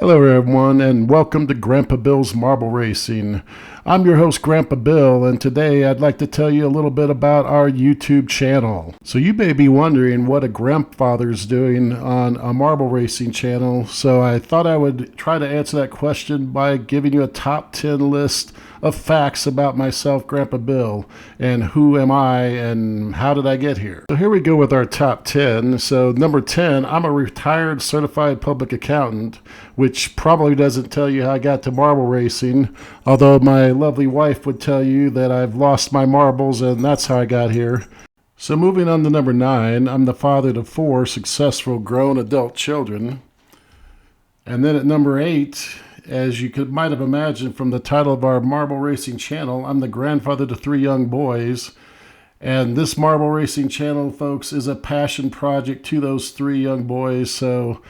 Hello, everyone, and welcome to Grandpa Bill's Marble Racing. I'm your host, Grandpa Bill, and today I'd like to tell you a little bit about our YouTube channel. So you may be wondering what a grandfather's doing on a marble racing channel, so I thought I would try to answer that question by giving you a top 10 list of facts about myself, Grandpa Bill, and who am I and how did I get here. So here we go with our top 10. So number 10, I'm a retired certified public accountant, which probably doesn't tell you how I got to marble racing, although my lovely wife would tell you that I've lost my marbles and that's how I got here. So moving on to number 9, I'm the father to 4 successful grown adult children. And then at number 8, as you might have imagined from the title of our marble racing channel, I'm the grandfather to 3 young boys. And this marble racing channel, folks, is a passion project to those 3 young boys. So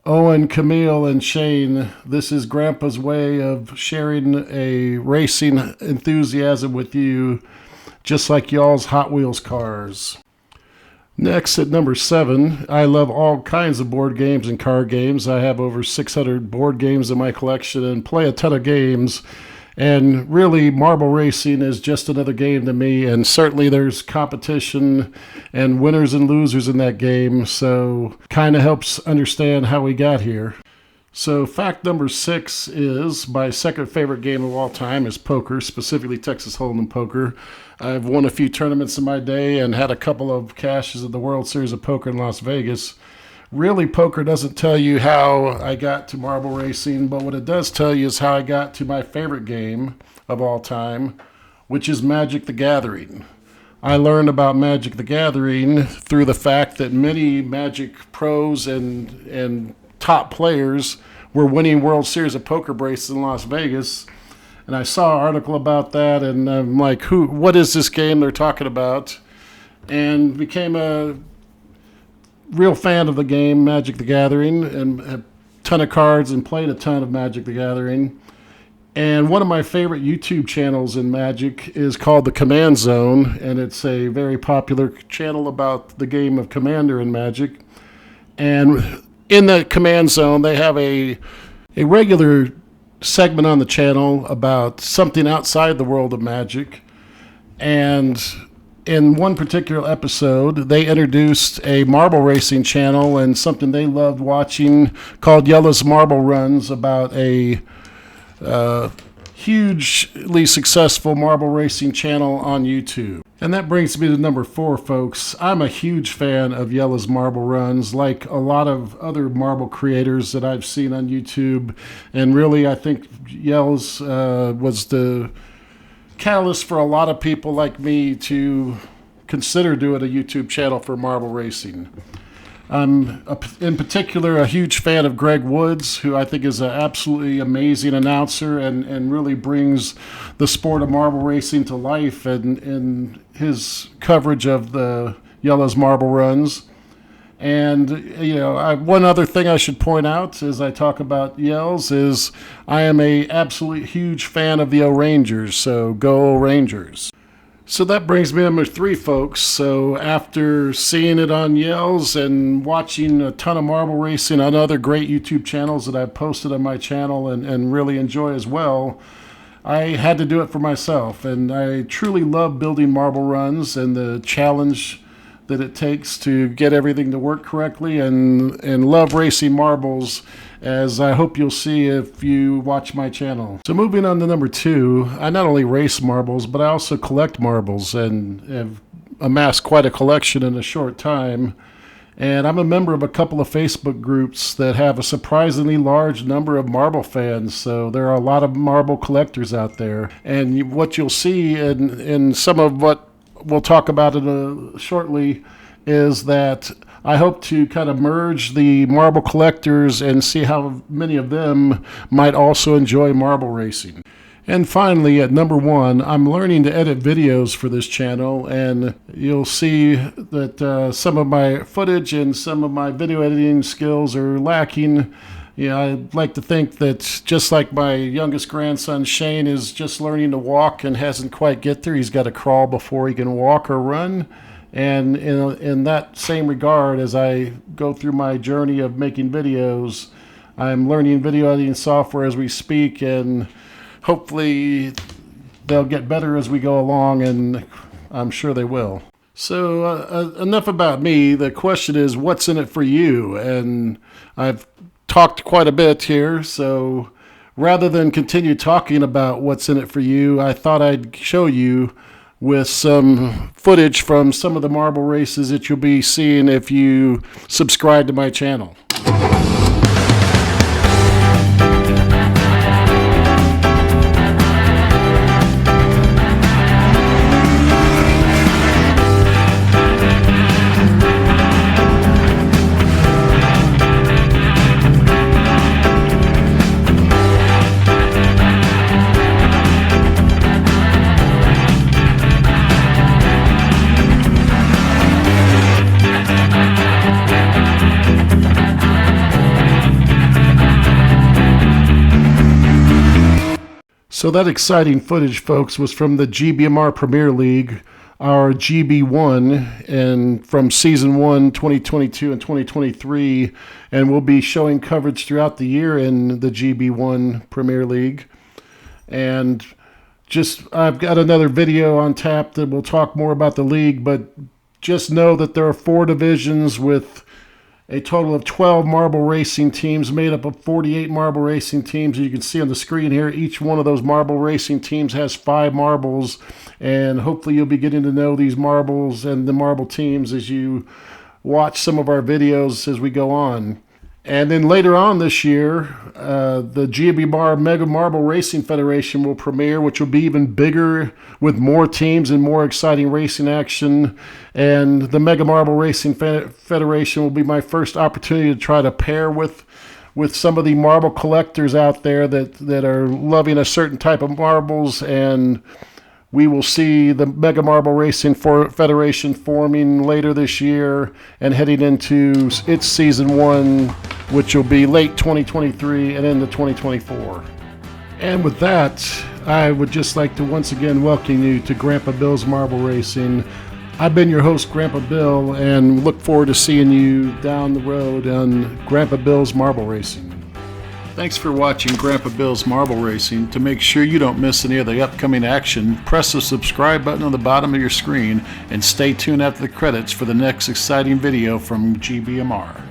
Owen, Camille, and Shane, this is Grandpa's way of sharing a racing enthusiasm with you, just like y'all's Hot Wheels cars. Next, at number 7, I love all kinds of board games and card games. I have over 600 board games in my collection and play a ton of games. And really, marble racing is just another game to me. And certainly there's competition and winners and losers in that game. So kind of helps understand how we got here. So fact number 6 is my second favorite game of all time is poker, specifically Texas Hold'em poker. I've won a few tournaments in my day and had a couple of cashes at the World Series of Poker in Las Vegas. Really, poker doesn't tell you how I got to marble racing, but what it does tell you is how I got to my favorite game of all time, which is Magic the Gathering. I learned about Magic the Gathering through the fact that many Magic pros and top players were winning World Series of Poker bracelets in Las Vegas. And I saw an article about that, and I'm like, what is this game they're talking about? And became a real fan of the game, Magic the Gathering, and a ton of cards and played a ton of Magic the Gathering. And one of my favorite YouTube channels in Magic is called The Command Zone, and it's a very popular channel about the game of Commander in Magic. And in the Command Zone, they have a regular segment on the channel about something outside the world of Magic. And in one particular episode, they introduced a marble racing channel and something they loved watching called Yella's Marble Runs, about a hugely successful marble racing channel on YouTube. And that brings me to number 4, folks. I'm a huge fan of Yella's Marble Runs, like a lot of other marble creators that I've seen on YouTube. And really, I think Yella's was the catalyst for a lot of people like me to consider doing a YouTube channel for marble racing. I'm, in particular, a huge fan of Greg Woods, who I think is an absolutely amazing announcer and really brings the sport of marble racing to life in his coverage of the Yella's Marble Runs. And, one other thing I should point out as I talk about Yells is I am a absolutely huge fan of the O'Rangers, so go O'Rangers. So that brings me to number 3, folks. So after seeing it on Yells and watching a ton of marble racing on other great YouTube channels that I've posted on my channel and really enjoy as well, I had to do it for myself. And I truly love building marble runs and the challenge that it takes to get everything to work correctly, and love racing marbles, as I hope you'll see if you watch my channel. So moving on to number 2, I not only race marbles, but I also collect marbles and have amassed quite a collection in a short time. And I'm a member of a couple of Facebook groups that have a surprisingly large number of marble fans. So there are a lot of marble collectors out there. And what you'll see in some of what we'll talk about it shortly is that I hope to kind of merge the marble collectors and see how many of them might also enjoy marble racing. And finally, at number 1, I'm learning to edit videos for this channel, and you'll see that some of my footage and some of my video editing skills are lacking. I'd like to think that just like my youngest grandson, Shane, is just learning to walk and hasn't quite get there. He's got to crawl before he can walk or run. And in that same regard, as I go through my journey of making videos, I'm learning video editing software as we speak, and hopefully they'll get better as we go along, and I'm sure they will. So enough about me. The question is, what's in it for you? And I've talked quite a bit here, so rather than continue talking about what's in it for you, I thought I'd show you with some footage from some of the marble races that you'll be seeing if you subscribe to my channel. So that exciting footage, folks, was from the GBMR Premier League, our GB1, and from Season 1, 2022 and 2023, and we'll be showing coverage throughout the year in the GB1 Premier League. And I've got another video on tap that will talk more about the league, but just know that there are 4 divisions with a total of 12 marble racing teams made up of 48 marble racing teams. You can see on the screen here, each one of those marble racing teams has 5 marbles, and hopefully you'll be getting to know these marbles and the marble teams as you watch some of our videos as we go on. And then later on this year, the GBMR Mega Marble Racing Federation will premiere, which will be even bigger with more teams and more exciting racing action. And the Mega Marble Racing Federation will be my first opportunity to try to pair with some of the marble collectors out there that are loving a certain type of marbles, and we will see the Mega Marble Racing Federation forming later this year and heading into its Season 1, which will be late 2023 and into 2024. And with that, I would just like to once again welcome you to Grandpa Bill's Marble Racing. I've been your host, Grandpa Bill, and look forward to seeing you down the road on Grandpa Bill's Marble Racing. Thanks for watching Grandpa Bill's Marble Racing. To make sure you don't miss any of the upcoming action, press the subscribe button on the bottom of your screen and stay tuned after the credits for the next exciting video from GBMR.